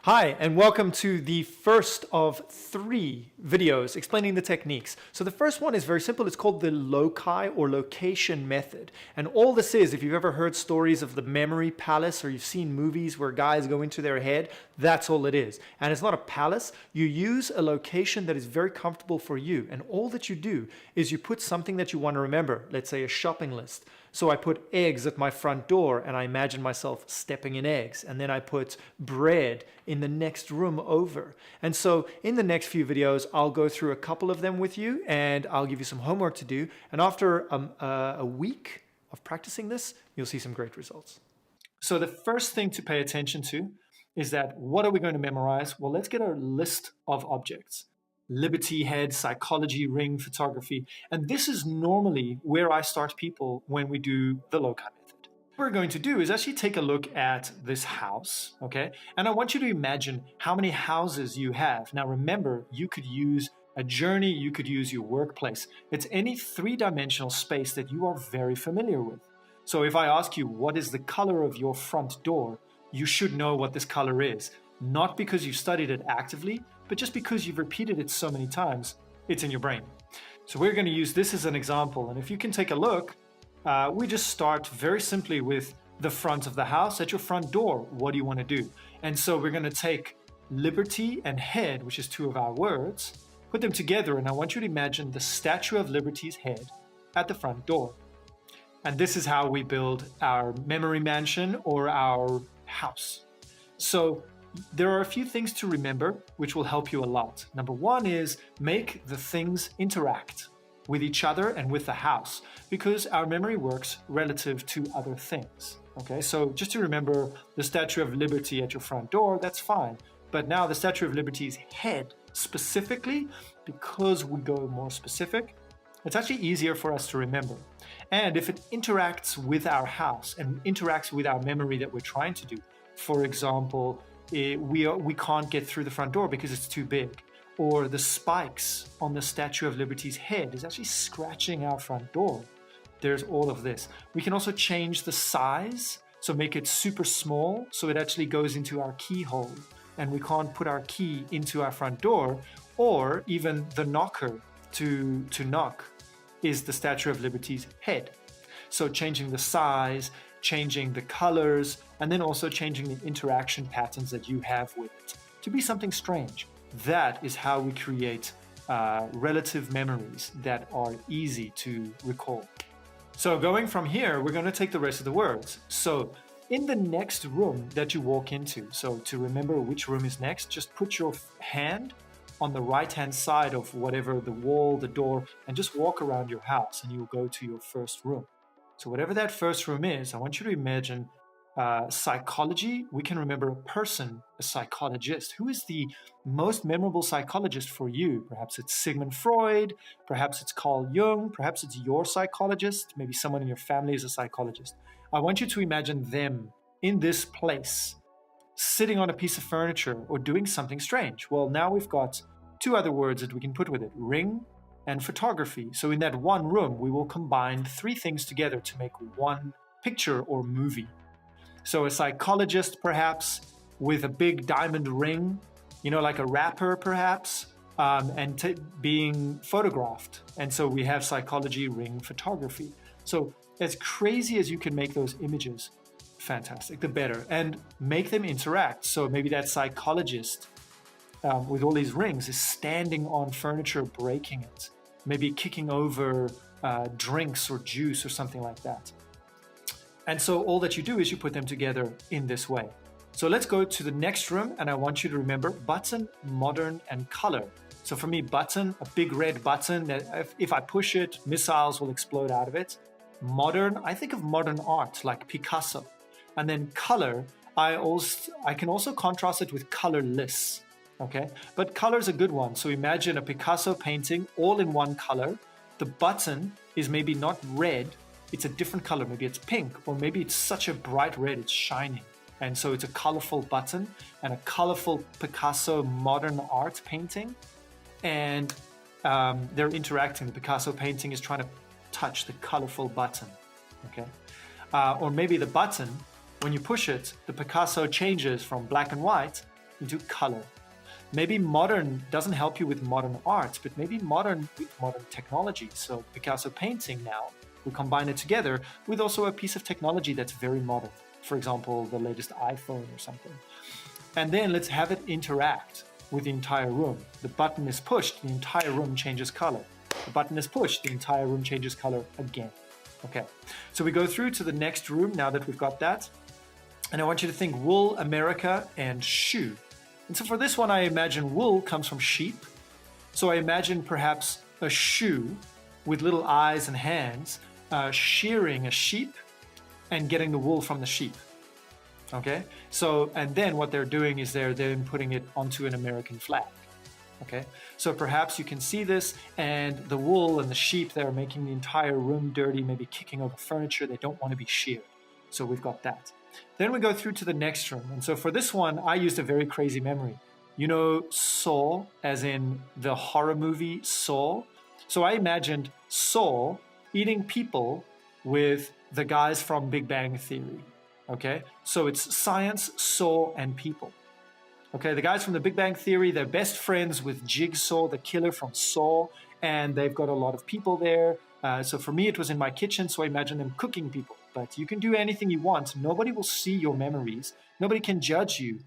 Hi, and welcome to the first of 3 videos explaining the techniques. So the first one is very simple. It's called the loci or location method. And all this is, if you've ever heard stories of the memory palace or you've seen movies where guys go into their head, that's all it is. And it's not a palace. You use a location that is very comfortable for you. And all that you do is you put something that you want to remember, let's say a shopping list. So I put eggs at my front door and I imagine myself stepping in eggs. And then I put bread in the next room over. And so in the next few videos, I'll go through a couple of them with you and I'll give you some homework to do. And after a week of practicing this, you'll see some great results. So the first thing to pay attention to is that what are we going to memorize? Well, let's get a list of objects. Liberty head, psychology, ring, photography. And this is normally where I start people when we do the loci method. What we're going to do is actually take a look at this house, okay? And I want you to imagine how many houses you have. Now remember, you could use a journey, you could use your workplace. It's any 3-dimensional space that you are very familiar with. So if I ask you, what is the color of your front door? You should know what this color is. Not because you've studied it actively, but just because you've repeated it so many times, it's in your brain. So we're going to use this as an example. And if you can take a look, we just start very simply with the front of the house. At your front door, what do you want to do? And so we're going to take liberty and head, which is 2 of our words, put them together. And I want you to imagine the Statue of Liberty's head at the front door. And this is how we build our memory mansion or our house. So there are a few things to remember which will help you a lot. Number 1 is make the things interact with each other and with the house, because our memory works relative to other things. Okay, so just to remember the Statue of Liberty at your front door, that's fine. But now the Statue of Liberty's head specifically, because we go more specific, it's actually easier for us to remember. And if it interacts with our house and interacts with our memory that we're trying to do, for example, we can't get through the front door because it's too big. Or the spikes on the Statue of Liberty's head is actually scratching our front door. There's all of this. We can also change the size, so make it super small, so it actually goes into our keyhole. And we can't put our key into our front door, or even the knocker to knock is the Statue of Liberty's head. So changing the size, changing the colors, and then also changing the interaction patterns that you have with it to be something strange. That is how we create relative memories that are easy to recall. So going from here, we're going to take the rest of the words. So in the next room that you walk into, so to remember which room is next, just put your hand on the right-hand side of whatever, the wall, the door, and just walk around your house and you'll go to your first room. So whatever that first room is, I want you to imagine psychology. We can remember a person, a psychologist. Who is the most memorable psychologist for you? Perhaps it's Sigmund Freud, perhaps it's Carl Jung, perhaps it's your psychologist, maybe someone in your family is a psychologist. I want you to imagine them in this place, sitting on a piece of furniture or doing something strange. Well, now we've got 2 other words that we can put with it, ring and photography. So in that one room, we will combine 3 things together to make one picture or movie. So a psychologist, perhaps, with a big diamond ring, like a rapper, perhaps, and being photographed. And so we have psychology, ring, photography. So as crazy as you can make those images, fantastic, the better. And make them interact. So maybe that psychologist with all these rings is standing on furniture, breaking it. Maybe kicking over drinks or juice or something like that. And so all that you do is you put them together in this way. So let's go to the next room, and I want you to remember button, modern, and color. So for me, button, a big red button that if I push it, missiles will explode out of it. Modern, I think of modern art like Picasso. And then color, I can also contrast it with colorless. Okay, but color is a good one. So imagine a Picasso painting all in one color. The button is maybe not red, it's a different color. Maybe it's pink, or maybe it's such a bright red, it's shining. And so it's a colorful button and a colorful Picasso modern art painting. And they're interacting. The Picasso painting is trying to touch the colorful button. Okay, or maybe the button, when you push it, the Picasso changes from black and white you do color. Maybe modern doesn't help you with modern art, but maybe modern with modern technology. So Picasso painting now, we combine it together with also a piece of technology that's very modern. For example, the latest iPhone or something. And then let's have it interact with the entire room. The button is pushed, the entire room changes color. The button is pushed, the entire room changes color again. Okay, so we go through to the next room now that we've got that. And I want you to think wool, America, and shoe. And so for this one, I imagine wool comes from sheep. So I imagine perhaps a shoe with little eyes and hands shearing a sheep and getting the wool from the sheep. Okay, so, and then what they're doing is they're then putting it onto an American flag. Okay, so perhaps you can see this, and the wool and the sheep, they're making the entire room dirty, maybe kicking over furniture. They don't want to be sheared. So we've got that. Then we go through to the next room. And so for this one, I used a very crazy memory. You know Saw, as in the horror movie Saw? So I imagined Saw eating people with the guys from Big Bang Theory. Okay, so it's science, Saw, and people. Okay, the guys from the Big Bang Theory, they're best friends with Jigsaw, the killer from Saw, and they've got a lot of people there. So for me, it was in my kitchen, so I imagine them cooking people. But you can do anything you want. Nobody will see your memories. Nobody can judge you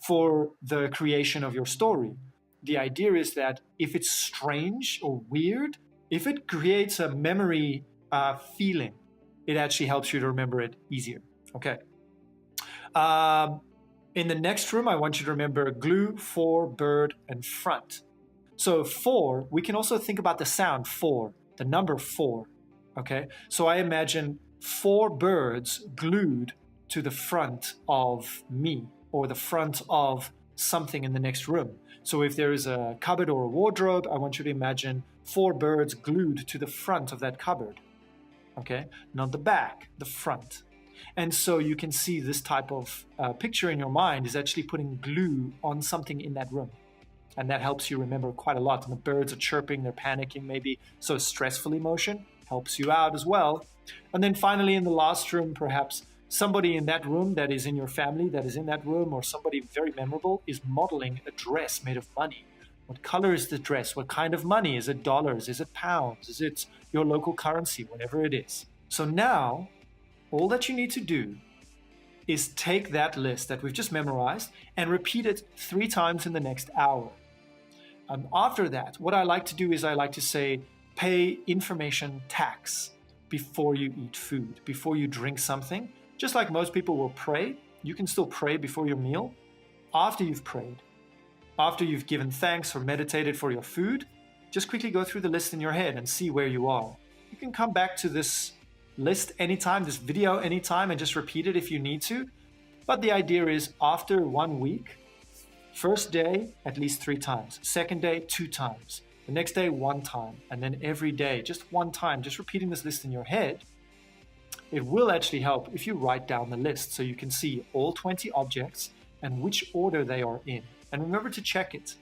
for the creation of your story. The idea is that if it's strange or weird, if it creates a memory feeling, it actually helps you to remember it easier. Okay. In the next room, I want you to remember glue, for, bird, and front. So for, we can also think about the sound for, the number 4. Okay. So I imagine 4 birds glued to the front of me or the front of something in the next room. So if there is a cupboard or a wardrobe, I want you to imagine 4 birds glued to the front of that cupboard. Okay. Not the back, the front. And so you can see this type of picture in your mind is actually putting glue on something in that room. And that helps you remember quite a lot. And the birds are chirping, they're panicking maybe. So stressful emotion helps you out as well. And then finally in the last room, perhaps somebody in that room that is in your family that is in that room, or somebody very memorable, is modeling a dress made of money. What color is the dress? What kind of money? Is it dollars? Is it pounds? Is it your local currency? Whatever it is. So now, all that you need to do is take that list that we've just memorized and repeat it 3 times in the next hour. After that, what I like to do is I like to say, pay information tax before you eat food, before you drink something. Just like most people will pray, you can still pray before your meal. After you've prayed, after you've given thanks or meditated for your food, just quickly go through the list in your head and see where you are. You can come back to this list anytime, this video anytime, and just repeat it if you need to. But the idea is after 1 week, first day, at least 3 times. Second day, 2 times. The next day, 1 time. And then every day, just 1 time, just repeating this list in your head. It will actually help if you write down the list so you can see all 20 objects and which order they are in. And remember to check it.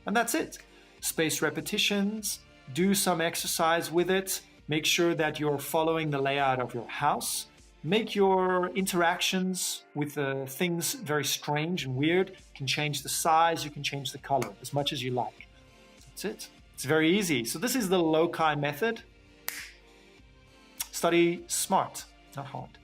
And that's it. Spaced repetitions, do some exercise with it. Make sure that you're following the layout of your house. Make your interactions with things very strange and weird. You can change the size, you can change the color as much as you like. That's it. It's very easy. So this is the Loci method. Study smart, not hard.